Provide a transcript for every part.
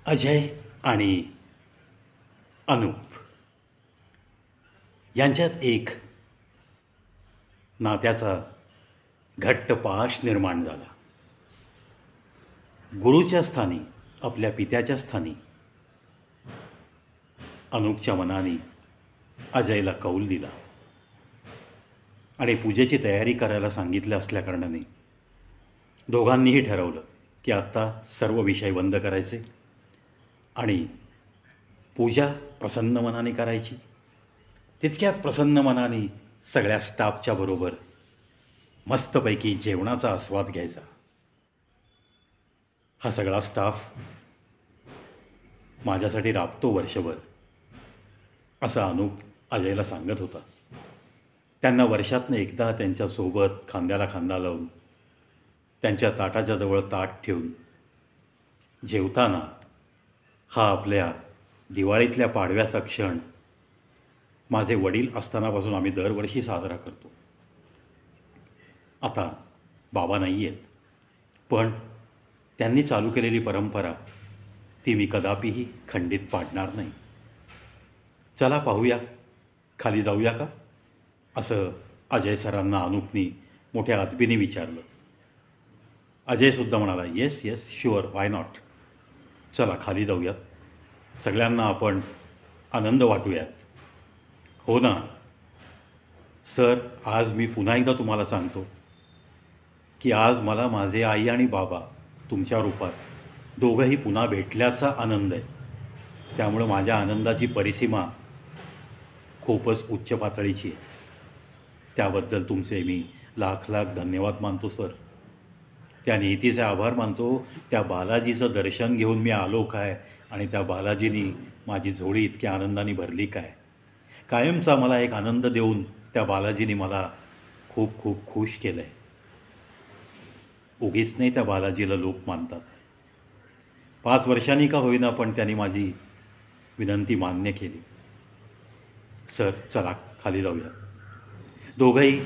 अजय आणि अनूप यांच्यात एक नात्याचा घट्ट पाश निर्माण झाला. गुरुच्या स्थानी, आपल्या पित्याच्या स्थानी अनूपच्या मनाने अजयला कौल दिला आणि पूजेची तयारी करायला सांगितलं असल्याकारणाने दोघांनीही ठरवलं की आत्ता सर्व विषय बंद करायचे आणि पूजा प्रसन्न मनाने करायची. तितक्याच प्रसन्न मनाने सगळ्या स्टाफच्या बरोबर मस्तपैकी जेवणाचा आस्वाद घ्यायचा. हा सगळा स्टाफ माझ्यासाठी राबतो वर्षभर, असं अनूप अजयला सांगत होता. त्यांना वर्षातनं एकदा त्यांच्यासोबत खांद्याला खांदा लावून त्यांच्या ताटाच्या जवळ ताट ठेवून जेवताना हा आपल्या दिवाळीतल्या पाडव्याचा क्षण माझे वडील असतानापासून आम्ही दरवर्षी साजरा करतो. आता बाबा नाही आहेत, पण त्यांनी चालू केलेली परंपरा ती मी कदापिही खंडित पाडणार नाही. चला पाहूया, खाली जाऊया का, असं अजय सरांना अनूपनी मोठ्या अदबीने विचारलं. अजयसुद्धा म्हणाला, yes yes sure, why not. चला खाली जाऊयात, सगळ्यांना आपण आनंद वाटूयात. हो ना सर, आज मी पुन्हा एकदा तुम्हाला सांगतो की आज मला माझे आई आणि बाबा तुमच्या रूपात दोघंही पुन्हा भेटल्याचा आनंद आहे. त्यामुळं माझ्या आनंदाची परिसीमा खूपच उच्च पातळीची आहे. त्याबद्दल तुमचे मी लाख लाख धन्यवाद मानतो सर. त्या नियतीचे आभार मानतो. त्या बालाजीचं दर्शन घेऊन मी आलो काय, आणि त्या बालाजीनी माझी झोळी इतक्या आनंदाने भरली काय. कायमचा मला एक आनंद देऊन त्या बालाजीने मला खूप खूप खुश केलं आहे. उगीच नाही त्या बालाजीला लोक मानतात. 5 वर्षांनी का होईना, पण त्यांनी माझी विनंती मान्य केली. सर चला खाली जाऊया. दोघंही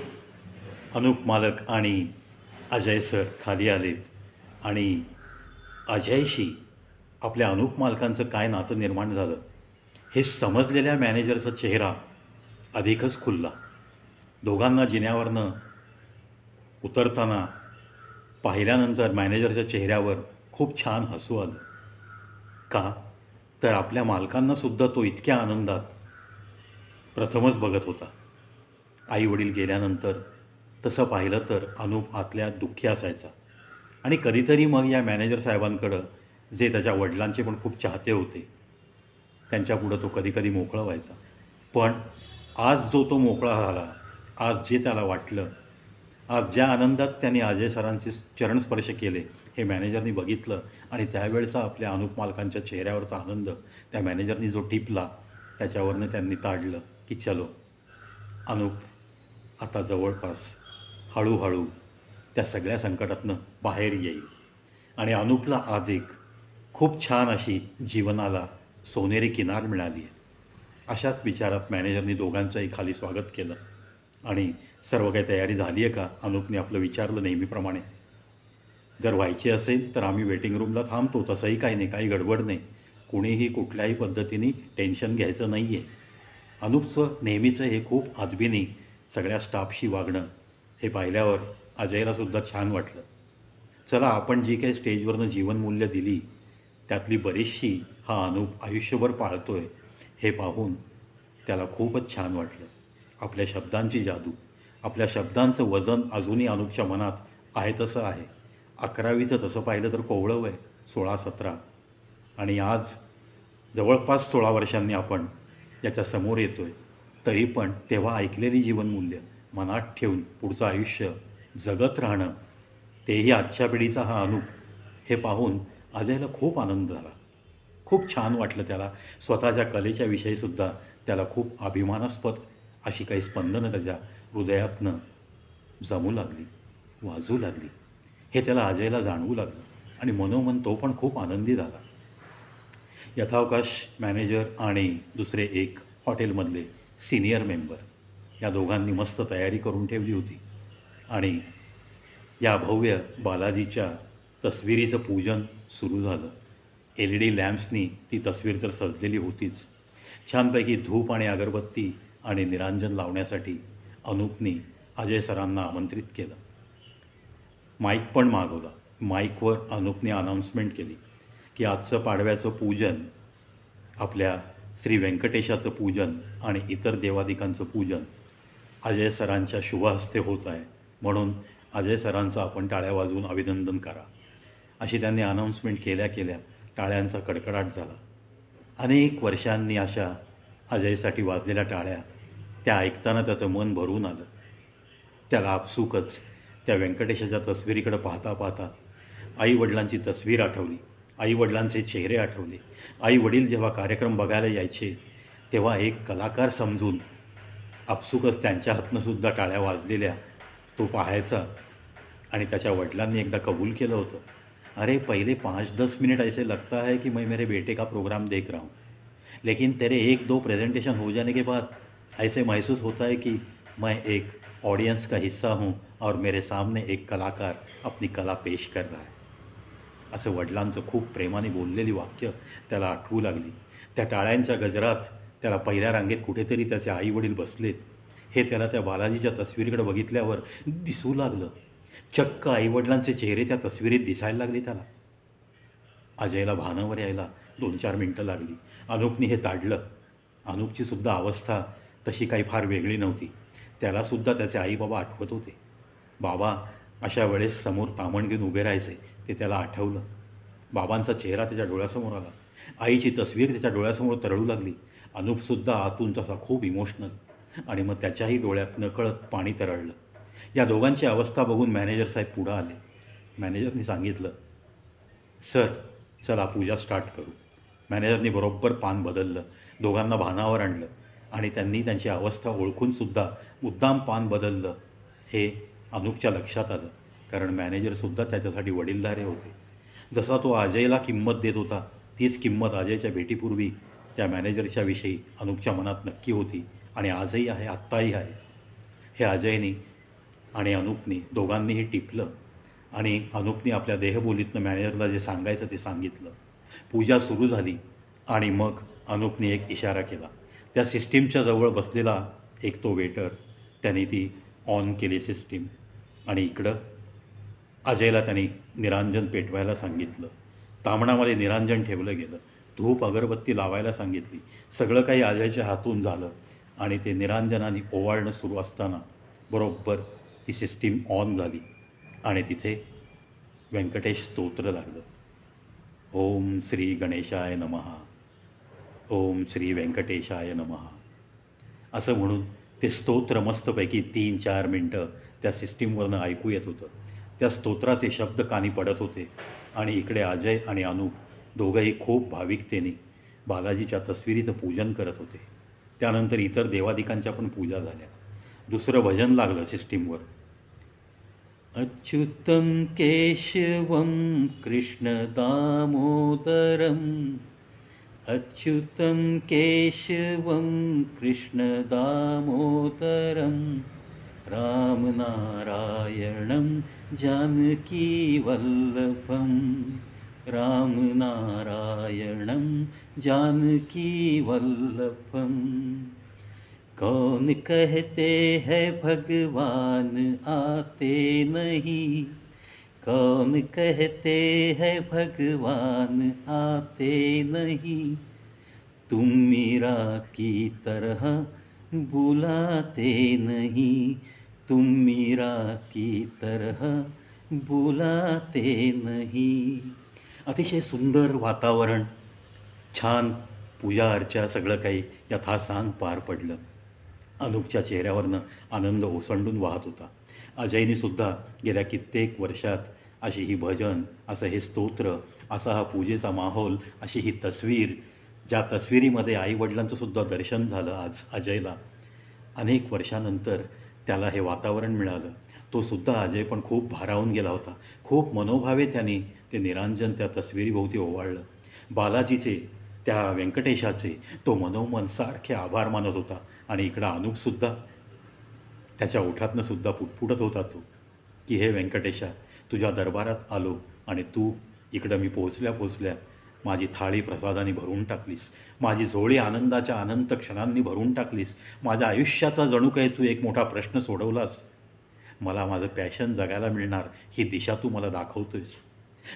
अनूप मालक आणि अजय सर खाली आलेत आणि अजयशी आपल्या अनूप मालकांचं काय नातं निर्माण झालं हे समजलेल्या मॅनेजरचा चेहरा अधिकच खुलला. दोघांना जिन्यावरनं उतरताना पाहिल्यानंतर मॅनेजरच्या चेहऱ्यावर खूप छान हसू आलं. का तर आपल्या मालकांनासुद्धा तो इतक्या आनंदात प्रथमच बघत होता. आई वडील गेल्यानंतर तसं पाहिलं तर अनूप आतल्या दुःखी असायचा आणि कधीतरी मग या मॅनेजर साहेबांकडं, जे त्याच्या वडिलांचे पण खूप चाहते होते, त्यांच्यापुढं तो कधीकधी मोकळा व्हायचा. पण आज जो तो मोकळा झाला, आज जे त्याला वाटलं, आज ज्या आनंदात त्यांनी अजय सरांचे चरणस्पर्श केले हे मॅनेजरनी बघितलं आणि त्यावेळचा आपल्या अनूप मालकांच्या चेहऱ्यावरचा आनंद त्या मॅनेजरनी जो टिपला त्याच्यावरनं त्यांनी ताडलं की चलो अनूप आता जवळपास हळूहळू त्या सगळ्या संकटातनं बाहेर येईल. आणि अनूपला आज एक खूप छान अशी जीवनाला सोनेरी किनार मिळाली आहे. अशाच विचारात मॅनेजरनी दोघांचंही खाली स्वागत केलं आणि सर्व काही तयारी झाली आहे का, अनूपने आपलं विचारलं नेहमीप्रमाणे. जर व्हायची असेल तर आम्ही वेटिंग रूमला थांबतो, तसंही काही नाही, काही गडबड नाही, कुणीही कुठल्याही पद्धतीने टेन्शन घ्यायचं नाही आहे. अनूपचं नेहमीचं हे खूप अदबीने सगळ्या स्टाफशी वागणं हे पाहिल्यावर अजयलासुद्धा छान वाटलं. चला आपण जी काही स्टेजवरनं जीवनमूल्य दिली त्यातली बरीचशी हा अनूप आयुष्यभर पाळतो आहे हे पाहून त्याला खूपच छान वाटलं. आपल्या शब्दांची जादू, आपल्या शब्दांचं वजन अजूनही अनूपच्या मनात आहे तसं आहे. 11वीचं तसं पाहिलं तर कोवळं वय 16-17, आणि आज जवळपास 16 वर्षांनी आपण याच्या समोर येतो आहे. तरी पण तेव्हा ऐकलेली जीवनमूल्य मनात ठेवून पुढचं आयुष्य जगत राहणं, तेही आजच्या पिढीचा हा अनूप हे पाहून अजयला खूप आनंद झाला. खूप छान वाटलं त्याला. स्वतःच्या कलेच्या विषयीसुद्धा त्याला खूप अभिमानास्पद अशी काही स्पंदनं त्याच्या हृदयातनं जमू लागली, वाजू लागली. हे त्याला अजयला जाणवू लागलं आणि मनोमन तो पण खूप आनंदी झाला. यथावकाश मॅनेजर आणि दुसरे एक हॉटेलमधले सिनियर मेंबर या दोघांनी मस्त तयारी करून ठेवली होती आणि या भव्य बालाजीच्या तस्विरीचं पूजन सुरू झालं. LED लॅम्प्सनी ती तस्वीर तर सजलेली होतीच. छानपैकी धूप आणि अगरबत्ती आणि निरांजन लावण्यासाठी अनूपनी अजय सरांना आमंत्रित केलं. माईक पण मागवला. माईकवर अनूपने अनाऊन्समेंट केली की आजचं पाडव्याचं पूजन, आपल्या श्री व्यंकटेशाचं पूजन आणि इतर देवादिकांचं पूजन अजय सरांच्या शुभहस्ते होत आहे, म्हणून अजय सरांचं आपण टाळ्या वाजवून अभिनंदन करा. अशी त्यांनी अनाऊन्समेंट केल्या केल्या टाळ्यांचा कडकडाट झाला. अनेक वर्षांनी अशा अजयसाठी वाजलेल्या टाळ्या, त्या ऐकताना त्याचं मन भरून आलं. त्याला आपसुकच त्या व्यंकटेशाच्या तस्वीरीकडे पाहता पाहता आईवडिलांची तस्वीर आठवली, आईवडिलांचे चेहरे आठवले. आईवडील जेव्हा कार्यक्रम बघायला यायचे तेव्हा एक कलाकार समजून आपसुकच त्यांच्या हातनंसुद्धा टाळ्या वाजलेल्या तो पाहायचा. आणि त्याच्या वडिलांनी एकदा कबूल केलं होतं, अरे पहले 5-10 मिनट ऐसे लगता है कि मैं मेरे बेटे का प्रोग्राम देख रहा हूँ, लेकिन तेरे 1-2 प्रेजेंटेशन हो जाने के बाद ऐसे महसूस होता है कि मैं एक ऑडियंस का हिस्सा हूँ और मेरे सामने एक कलाकार अपनी कला पेश कर रहा है. असं वडिलांचं खूप प्रेमाने बोललेली वाक्य त्याला आठवू लागली. त्या टाळ्यांच्या गजरात त्याला पहिल्या रांगेत कुठेतरी त्याचे आईवडील बसलेत हे त्याला त्या बालाजीच्या तस्वीरीकडे बघितल्यावर दिसू लागलं. चक्क आईवडिलांचे चेहरे त्या तस्वीरीत दिसायला लागले त्याला. अजयला भानावर यायला 2-4 मिनटं लागली. अनूपनी हे ताडलं. अनूपची सुद्धा अवस्था तशी काही फार वेगळी नव्हती. त्यालासुद्धा त्याचे आईबाबा आठवत होते. बाबा अशा वेळेस समोर तामण घेऊन उभे राहायचे ते त्याला आठवलं. बाबांचा चेहरा त्याच्या डोळ्यासमोर आला. आईची तस्वीर त्याच्या डोळ्यासमोर तरळू लागली. अनूपसुद्धा आतून तसा खूप इमोशनल, आणि मग त्याच्याही डोळ्यात नकळत पाणी तरळलं. या दोघांची अवस्था बघून मॅनेजर साहेब पुढं आले. मॅनेजरनी सांगितलं, सर चला पूजा स्टार्ट करू. मॅनेजरनी बरोबर पान बदललं, दोघांना भानावर आणलं आणि त्यांनी त्यांची अवस्था ओळखूनसुद्धा मुद्दाम पान बदललं हे अनूपच्या लक्षात आलं, कारण मॅनेजरसुद्धा त्याच्यासाठी वडीलधारे होते. जसा तो अजयला किंमत देत होता तीच किंमत अजयच्या भेटीपूर्वी त्या मॅनेजरच्या विषयी अनूपच्या मनात नक्की होती आणि आजही आहे, आत्ताही आहे. हे अजयनी आणि अनूपनी दोघांनीही टिपलं आणि अनूपनी आपल्या देहबोलीतनं मॅनेजरला जे सांगायचं ते सांगितलं. पूजा सुरू झाली आणि मग अनूपनी एक इशारा केला. त्या सिस्टीमच्या जवळ बसलेला एक तो वेटर, त्याने ती ऑन केली सिस्टीम आणि इकडं अजयला त्यांनी निरांजन पेटवायला सांगितलं. तामणामध्ये निरांजन ठेवलं गेलं. धूप अगरबत्ती लावायला सांगितली. सगळं काही अजयच्या हातून झालं आणि ते निरांजनाने ओवाळणं सुरू असताना बरोबर ती सिस्टीम ऑन झाली आणि तिथे व्यंकटेश स्तोत्र लागलं. ओम श्री गणेशाय नमः, ओम श्री व्यंकटेशाय नमः असं म्हणून ते स्तोत्र मस्तपैकी 3-4 मिनटं त्या सिस्टीमवरनं ऐकू येत होतं. त्या स्तोत्राचे शब्द कानी पडत होते आणि इकडे अजय आणि अनूप दोघंही खूप भाविकतेने बालाजीच्या तस्वीरीचं पूजन करत होते. त्यानंतर इतर देवादिकांच्या पण पूजा झाल्या. दुसरं भजन लागलं सिस्टीमवर. अच्युतं केशवं कृष्ण दामोदरं, अच्युतं केशवं कृष्ण दामोदरं, रामनारायणं जानकीवल्लभं, रामनारायणं जानकीवल्लभं. कौन कहते हैं भगवान आते नहीं, कौन कहते हैं भगवान आते नहीं, तुम मीरा की तरह बुलाते नहीं, तुम मीरा की तरह बुलाते नहीं. अतिशय सुंदर वातावरण, छान पूजा अर्चा, सगळं काही यथासांग पार पडलं. अनूपच्या चेहऱ्यावरनं आनंद ओसंडून वाहत होता. अजयनीसुद्धा गेल्या कित्येक वर्षात अशी ही भजन, असं हे स्तोत्र, असा हा पूजेचा माहोल, अशी ही तस्वीर, ज्या तस्वीरीमध्ये आईवडिलांचंसुद्धा दर्शन झालं आज अजयला. अनेक वर्षानंतर त्याला हे वातावरण मिळालं. तो सुद्धा अजय पण खूप भारावून गेला होता. खूप मनोभावे त्याने ते निरांजन त्या तस्वीरीभोवती ओवाळलं. बालाजीचे, त्या व्यंकटेशाचे तो मनोमन सारखे आभार मानत होता. आणि इकडं अनूपसुद्धा त्याच्या ओठातनं सुद्धा पुटपुटत होता तो, की हे व्यंकटेशा, तुझ्या दरबारात आलो आणि तू इकडं मी पोहोचल्या माझी थाळी प्रसादाने भरून टाकलीस. माझी झोळी आनंदाच्या अनंत क्षणांनी भरून टाकलीस. माझ्या आयुष्याचा जणू काही तू एक मोठा प्रश्न सोडवलास. मला माझं पॅशन जगायला मिळणार ही दिशा तू मला दाखवतोयस.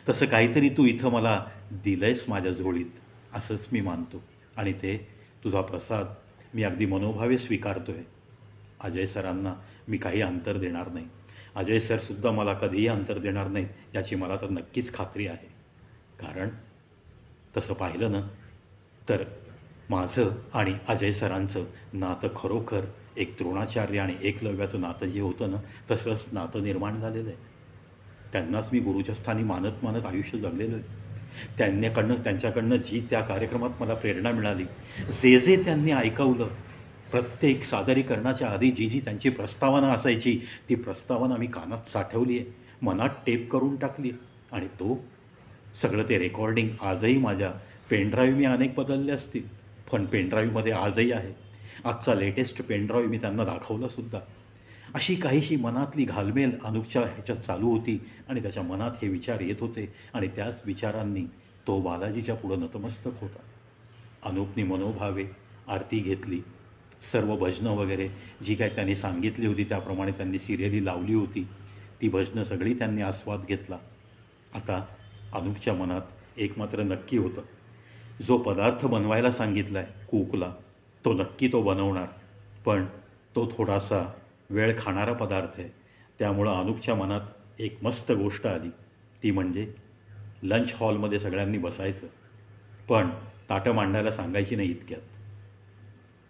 तसं काहीतरी तू इथं मला दिलंयस माझ्या झोळीत, असंच मी मानतो. आणि ते तुझा प्रसाद मी अगदी मनोभावे स्वीकारतो आहे. अजय सरांना मी काही अंतर देणार नाही. अजय सरसुद्धा मला कधीही अंतर देणार नाहीत याची मला तर नक्कीच खात्री आहे. कारण तसं पाहिलं ना तर माझं आणि अजय सरांचं नातं खरोखर एक द्रोणाचार्य आणि एकलव्याचं नातं जे होतं ना तसंच नातं निर्माण झालेलं आहे. त्यांनाच मी गुरुच्या स्थानी मानत मानत आयुष्य जगलेलो आहे. त्यांच्याकडनं जी त्या कार्यक्रमात मला प्रेरणा मिळाली, जे जे त्यांनी ऐकवलं, प्रत्येक सादरीकरणाच्या आधी जी जी त्यांची प्रस्तावना असायची ती प्रस्तावना मी कानात साठवली आहे, मनात टेप करून टाकली आहे. आणि तो सगळं ते रेकॉर्डिंग आजही माझ्या पेनड्राईव्ह मी अनेक बदलले असतील, पण पेनड्राईव्हमध्ये आजही आहे. आजचा लेटेस्ट पेनड्राईव्ह मी त्यांना दाखवलासुद्धा. अशी काहीशी मनातली घालमेल अनुपच्या ह्याच्यात चालू होती आणि त्याच्या मनात हे विचार येत होते आणि त्याच विचारांनी तो बालाजीच्या पुढं नतमस्तक होता. अनुपनी मनोभावे आरती घेतली. सर्व भजनं वगैरे जी काय त्यांनी सांगितली होती त्याप्रमाणे त्यांनी सिरियली लावली होती. ती भजनं सगळी त्यांनी आस्वाद घेतला. आता अनुपच्या मनात एक मात्र नक्की होतं, जो पदार्थ बनवायला सांगितला आहे कूकला तो नक्की तो बनवणार, पण तो थोडासा वेळ खाणारा पदार्थ आहे. त्यामुळं अनुपच्या मनात एक मस्त गोष्ट आली, ती म्हणजे लंच हॉलमध्ये सगळ्यांनी बसायचं, पण ताटं मांडायला सांगायची नाही इतक्यात.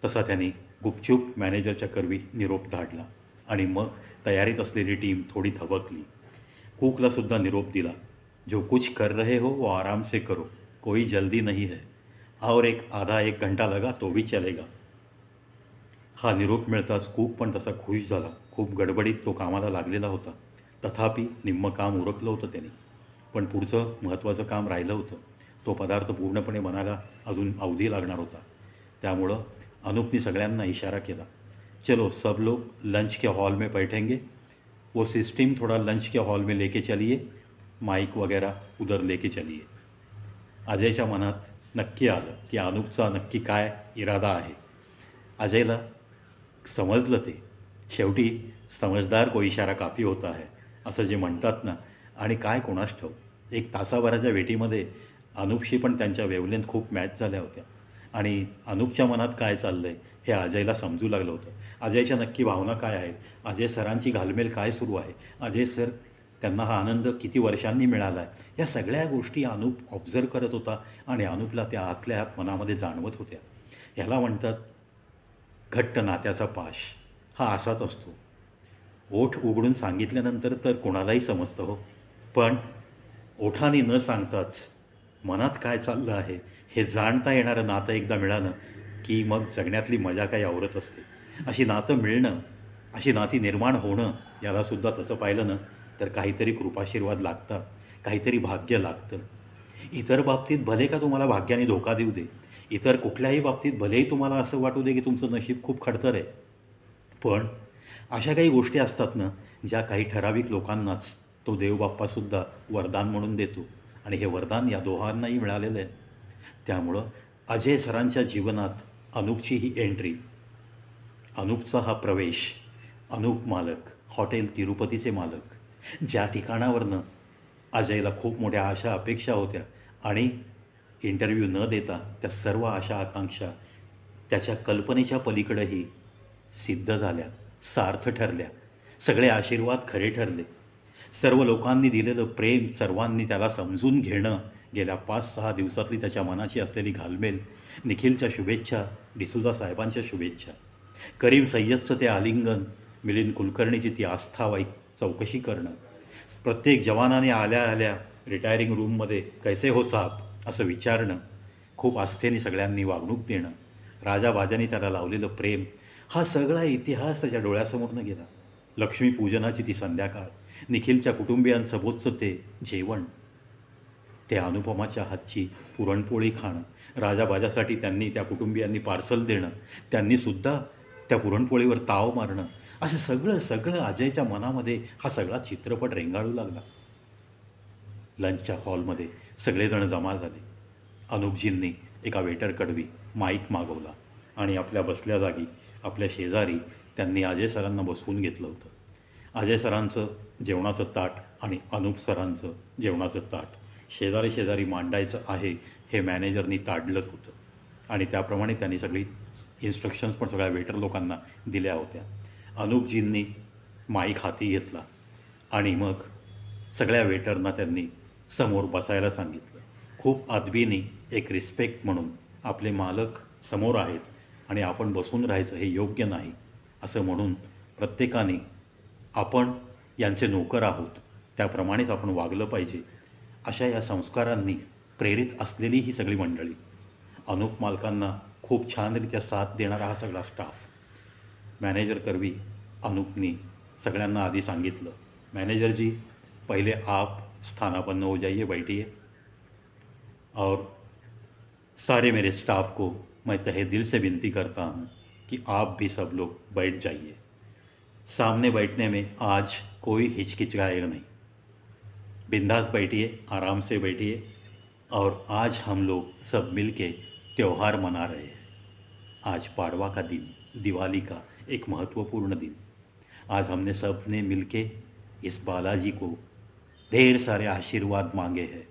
तसा त्यांनी गुपचूप मॅनेजरच्या करवी निरोप धाडला आणि मग तयारीत असलेली टीम थोडी थबकली. कूकलासुद्धा निरोप दिला, जो कुछ कर रहे हो वो आराम से करो, कोई जल्दी नहीं है, और आधा एक घंटा लगा तो भी चलेगा. हा निरोप मिळताच कूक पण तसा खुश झाला. खूप गडबडीत तो कामाला लागलेला होता. तथापि निम्मं काम उरकलं होतं त्याने, पण पुढचं महत्त्वाचं काम राहिलं होतं. तो पदार्थ पूर्णपणे बनायला अजून अवधी लागणार होता. त्यामुळं अनुपनी सगळ्यांना इशारा केला, चलो सब लोग लंच के हॉल में बैठेंगे, वो सिस्टम थोड़ा लंच के हॉल में लेके चलिए, माइक वगैरह उधर लेके चलिए. अजयच्या मनात नक्की आलं की अनुपचा नक्की काय इरादा आहे. अजयला समजलं ते. शेवटी समजदार को इशारा काफी होता है असं जे म्हणतात ना. आणि काय कोणास ठाऊक, एक तासाभराच्या भेटीमध्ये अनुपशी पण त्यांच्या वेवलेंथ खूप मॅच झाल्या होत्या आणि अनुपच्या मनात काय चाललं आहे हे अजयला समजू लागलं होतं. अजयच्या नक्की भावना काय आहेत, अजय सरांची घालमेल काय सुरू आहे, अजय सर त्यांना हा आनंद किती वर्षांनी मिळाला आहे, या सगळ्या गोष्टी अनुप ऑब्झर्व करत होता आणि अनुपला त्या आतल्या आत मनामध्ये जाणवत होत्या. ह्याला म्हणतात घट्ट नात्याचा पाश. हा असाच असतो. ओठ उघडून सांगितल्यानंतर तर कोणालाही समजतं हो, पण ओठाने न सांगताच मनात काय चाललं आहे हे जाणता येणारं नातं एकदा मिळालं की मग जगण्यातली मजा काही आवरत असते. अशी नातं मिळणं, अशी नाती निर्माण होणं, यालासुद्धा तसं पाहिलं ना तर काहीतरी कृपाशीर्वाद लागतात, काहीतरी भाग्य लागतं. इतर बाबतीत भले का तुम्हाला भाग्याने धोका देऊ दे, इतर कुठल्याही बाबतीत भलेही तुम्हाला असं वाटू दे की तुमचं नशीब खूप खडतर आहे, पण अशा काही गोष्टी असतात ना ज्या काही ठराविक लोकांनाच तो देवबाप्पासुद्धा वरदान म्हणून देतो आणि हे वरदान या दोघांनाही मिळालेलं आहे. त्यामुळं अजय सरांच्या जीवनात अनुपची ही एंट्री, अनुपचा हा प्रवेश, अनुप मालक, हॉटेल तिरुपतीचे मालक, ज्या ठिकाणावरनं अजयला खूप मोठ्या आशा अपेक्षा होत्या आणि इंटरव्ह्यू न देता त्या सर्व आशा आकांक्षा त्याच्या कल्पनेच्या पलीकडेही सिद्ध झाल्या, सार्थ ठरल्या. सगळे आशीर्वाद खरे ठरले. सर्व लोकांनी दिलेलं प्रेम, सर्वांनी त्याला समजून घेणं, गेल्या 5-6 दिवसातली त्याच्या मनाची असलेली घालमेल, निखिलच्या शुभेच्छा, डिसूजा साहेबांच्या शुभेच्छा, करीम सय्यदचं ते आलिंगन, मिलिंद कुलकर्णीची ती आस्थावाईक चौकशी करणं, प्रत्येक जवानाने आल्या आल्या रिटायरिंग रूममध्ये कैसे हो साहब असं विचारणं, खूप आस्थेने सगळ्यांनी वागणूक देणं, राजाबाजांनी त्याला लावलेलं प्रेम, हा सगळा इतिहास त्याच्या डोळ्यासमोरनं गेला. लक्ष्मीपूजनाची ती संध्याकाळ, निखिलच्या कुटुंबियांसोबतचं ते जेवण, ते अनुपमाच्या हातची पुरणपोळी खाणं, राजाबाजासाठी त्यांनी त्या कुटुंबियांनी पार्सल देणं, त्यांनीसुद्धा त्या पुरणपोळीवर ताव मारणं, असं सगळं सगळं अजयच्या मनामध्ये हा सगळा चित्रपट रेंगाळू लागला. लंचच्या हॉलमध्ये सगळेजण जमा झाले. अनुपजींनी एका वेटरकडवी माईक मागवला आणि आपल्या बसल्या जागी आपल्या शेजारी त्यांनी अजय सरांना बसवून घेतलं होतं. अजय सरांचं जेवणाचं ताट आणि अनुप सरांचं जेवणाचं ताट शेजारी शेजारी मांडायचं आहे हे मॅनेजरनी ताडलंच होतं आणि त्याप्रमाणे त्यांनी सगळी इन्स्ट्रक्शन्स पण सगळ्या वेटर लोकांना दिल्या होत्या. अनुपजींनी माईक हाती घेतला आणि मग सगळ्या वेटरना त्यांनी समोर बसायला सांगितलं. खूप अदबीने एक रिस्पेक्ट म्हणून आपले मालक समोर आहेत आणि आपण बसून राहायचं हे योग्य नाही असं म्हणून प्रत्येकाने आपण यांचे नोकर आहोत त्याप्रमाणेच आपण वागलं पाहिजे अशा या संस्कारांनी प्रेरित असलेली ही सगळी मंडळी. अनुप मालकांना खूप छानरित्या साथ देणारा हा सगळा स्टाफ. मॅनेजर करवी अनुपनी सगळ्यांना आधी सांगितलं, मैनेजर जी पहले आप स्थानापन्न हो जाइए, बैठिए और सारे मेरे स्टाफ को मैं तहे दिल से विनती करता हूँ कि आप भी सब लोग बैठ जाइए. सामने बैठने में आज कोई हिचकिचाएगा नहीं. बिंदास बैठिए, आराम से बैठिए और आज हम लोग सब मिलके त्यौहार मना रहे हैं. आज पाड़वा का दिन, दिवाली का एक महत्वपूर्ण दिन. आज हमने सब ने मिलके इस बालाजी को ढेर सारे आशीर्वाद मांगे हैं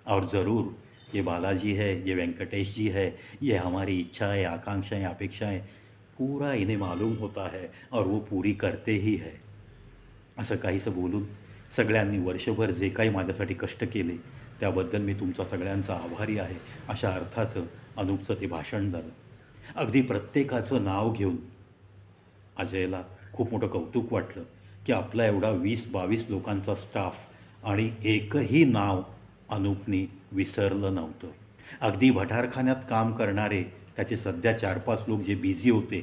और ज़रूर ये बालाजी है, ये वेंकटेश जी है, ये हमारी इच्छाएं, आकांक्षाएं, अपेक्षाएं पूरा इन्हें मालूम होता है और वो पूरी करते ही है. असं काहीसं बोलून सगळ्यांनी वर्षभर जे काही माझ्यासाठी कष्ट केले त्याबद्दल मी तुमचा सगळ्यांचा आभारी आहे अशा अर्थाचं अनुपचं ते भाषण झालं. अगदी प्रत्येकाचं नाव घेऊन अजयला खूप मोठं कौतुक वाटलं की आपला एवढा 20-22 लोकांचा स्टाफ आणि एकही नाव अनुपनी विसरलं नव्हतं. अगदी भटारखान्यात काम करणारे त्याचे सध्या 4-5 लोक जे बिझी होते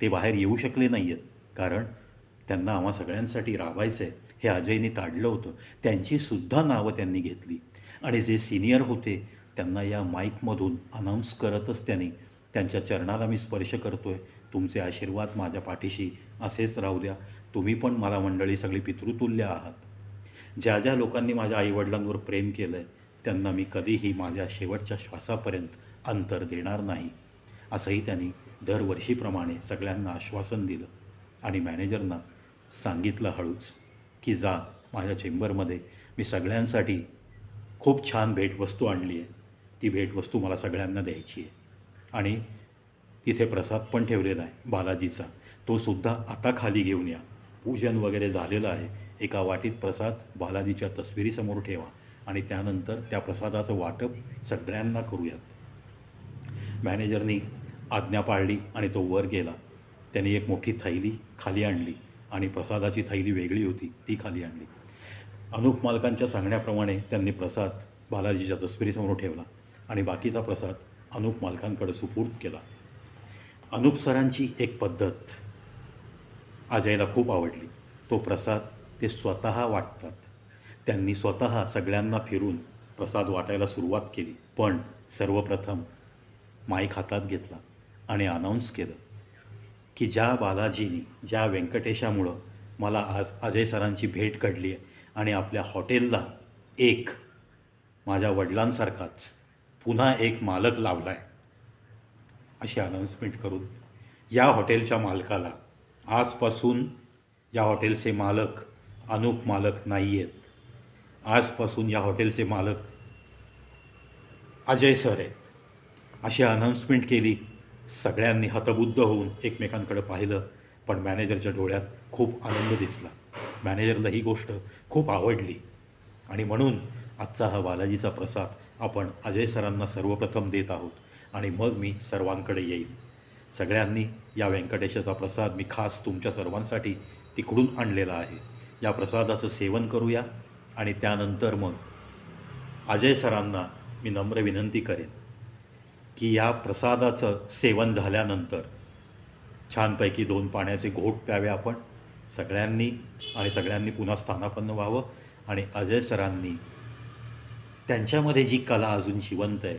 ते बाहेर येऊ शकले नाही आहेत कारण त्यांना आम्हा सगळ्यांसाठी राबायचं आहे हे अजयने ताडलं होतं. त्यांचीसुद्धा नावं त्यांनी घेतली आणि जे सिनियर होते त्यांना या माईकमधून अनाऊन्स करतच त्यांनी त्यांच्या चरणाला मी स्पर्श करतो आहे, तुमचे आशीर्वाद माझ्या पाठीशी असेच राहू द्या. तुम्ही पण मला मंडळी सगळी पितृतुल्य आहात. ज्या ज्या लोकांनी माझ्या आईवडिलांवर प्रेम केलं आहे त्यांना मी कधीही माझ्या शेवटच्या श्वासापर्यंत अंतर देणार नाही असंही त्यांनी दरवर्षीप्रमाणे सगळ्यांना आश्वासन दिलं. आणि मॅनेजरना सांगितलं हळूच की जा माझ्या चेंबरमध्ये मी सगळ्यांसाठी खूप छान भेटवस्तू आणली आहे, ती भेटवस्तू मला सगळ्यांना द्यायची आहे. आणि तिथे प्रसाद पण ठेवलेला आहे बालाजीचा, तो सुद्धा आता खाली घेऊन या. पूजन वगैरे झालेलं आहे. एका वाटीत प्रसाद बालाजीच्या तस्विरीसमोर ठेवा आणि त्यानंतर त्या प्रसादाचं वाटप सगळ्यांना करूयात. मॅनेजरनी आज्ञा पाळली आणि तो वर गेला. त्याने एक मोठी थैली खाली आणली आणि प्रसादाची थैली वेगळी होती ती खाली आणली. अनुप मालकांच्या सांगण्याप्रमाणे त्यांनी प्रसाद बालाजीच्या तस्विरीसमोर ठेवला आणि बाकीचा प्रसाद अनुप मालकांकडे सुपूर्द केला. अनुप सरांची एक पद्धत अजयला खूप आवडली. तो प्रसाद ते स्वतः वाटतात. त्यांनी स्वतः सगळ्यांना फिरून प्रसाद वाटायला सुरुवात केली. पण सर्वप्रथम माईक हातात घेतला आणि अनाऊन्स केलं की ज्या बालाजीनी, ज्या व्यंकटेशामुळं मला आज अजय सरांची भेट घडली आहे आणि आपल्या हॉटेलला एक माझ्या वडिलांसारखाच पुन्हा एक मालक लावला आहे अशी अनाऊन्समेंट करून या हॉटेलच्या मालकाला आजपासून या हॉटेलचे मालक अनुप मालक नाही आहेत. आजपासून या हॉटेलचे मालक अजय सर आहेत अशी अनाऊन्समेंट केली. सगळ्यांनी हतबुद्ध होऊन एकमेकांकडे पाहिलं पण मॅनेजरच्या डोळ्यात खूप आनंद दिसला. मॅनेजरला ही गोष्ट खूप आवडली आणि म्हणून आजचा हा बालाजीचा प्रसाद आपण अजय सरांना सर्वप्रथम देत आहोत आणि मग मी सर्वांकडे येईल. सगळ्यांनी या व्यंकटेशाचा प्रसाद मी खास तुमच्या सर्वांसाठी तिकडून आणलेला आहे. या प्रसादाचं सेवन करूया आणि त्यानंतर मग अजय सरांना मी नम्र विनंती करेन की या प्रसादाचं सेवन झाल्यानंतर छानपैकी 2 पाण्याचे घोट प्यावे आपण सगळ्यांनी आणि सगळ्यांनी पुन्हा स्थानापन्न व्हावं आणि अजय सरांनी त्यांच्यामध्ये जी कला अजून जिवंत आहे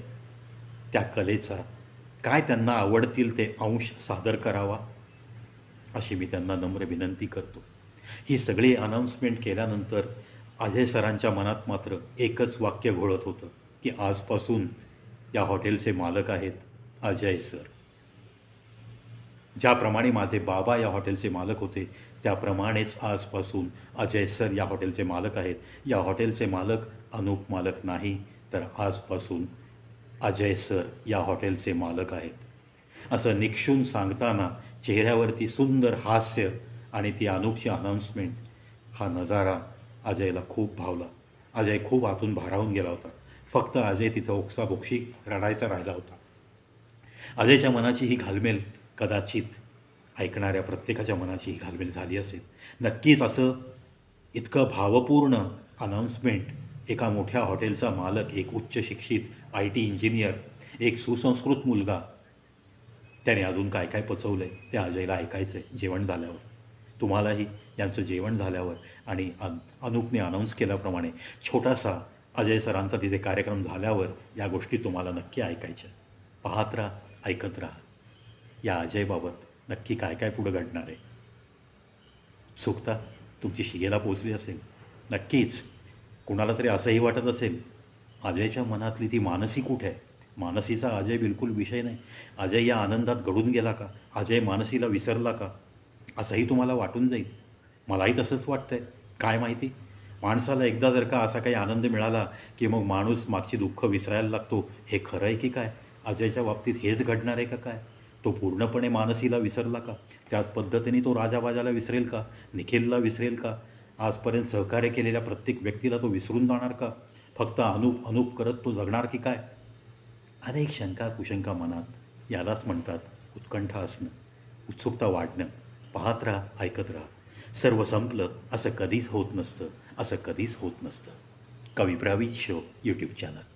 त्या कलेचा काय त्यांना आवडतील ते अंश सादर करावा अशी मी त्यांना नम्र विनंती करतो. ही सगळी अनाऊन्समेंट केल्यानंतर अजय सरांच्या मनात मात्र एकच वाक्य घोळत होतं की आजपासून या हॉटेलचे मालक आहेत अजय सर. ज्याप्रमाणे माझे बाबा या हॉटेलचे मालक होते त्याप्रमाणेच आजपासून अजय सर या हॉटेलचे मालक आहेत. या हॉटेलचे मालक अनूप मालक नाही, तर आजपासून अजय सर या हॉटेलचे मालक आहेत. असं निक्षून सांगताना चेहऱ्यावरती सुंदर हास्य आणि ती अनूपची अनाऊन्समेंट, हा नजारा अजयला खूप भावला. अजय खूप आतून भारावून गेला होता. फक्त अजय तिथं ओक्साबोक्शी रडायचा राहिला होता. अजयच्या मनाची ही घालमेल कदाचित ऐकणाऱ्या प्रत्येकाच्या मनाची ही घालमेल झाली असेल. नक्कीच असं इतकं भावपूर्ण अनाऊन्समेंट एका मोठ्या हॉटेलचा मालक, एक उच्च शिक्षित IT इंजिनियर, एक सुसंस्कृत मुलगा, त्याने अजून काय काय पचवलं आहे ते अजयला ऐकायचं आहे जेवण झाल्यावर. तुम्हालाही यांचं जेवण झाल्यावर आणि अनूपने अनाऊन्स केल्याप्रमाणे छोटासा अजय सरांचा तिथे कार्यक्रम झाल्यावर या गोष्टी तुम्हाला नक्की ऐकायच्या. पाहत राहा, ऐकत राहा. या अजयबाबत नक्की काय काय पुढं घडणार आहे. सुखता तुमची शिगेला पोचली असेल. नक्कीच कुणाला तरी असंही वाटत असेल अजयच्या मनातली ती मानसी कुठे आहे. मानसीचा अजय बिलकुल विषय नाही. अजय या आनंदात घडून गेला का, अजय मानसीला विसरला का, असंही तुम्हाला वाटून जाईल. मलाही तसंच वाटतं आहे. काय माहिती, माणसाला एकदा जर का असा काही आनंद मिळाला की मग माणूस मागची दुःख विसरायला लागतो. हे खरं आहे की काय, अजयच्या बाबतीत हेच घडणार आहे का काय. तो पूर्णपणे मानसीला विसरला का, त्याच पद्धतीने तो राजाबाजाला विसरेल का, निखिलला विसरेल का, आजपर्यंत सहकार्य केलेल्या प्रत्येक व्यक्तीला तो विसरून जाणार का, फक्त अनूप अनूप करत तो जगणार की काय. अनेक शंका कुशंका मनात. यालाच म्हणतात उत्कंठा असणं, उत्सुकता वाढणं. पाहत राहा, ऐकत राहा. सर्व संपलं असं कधीच होत नसतं, असं कधीच होत नसतं. कवी ब्रावीज शो यूट्यूब चॅनल.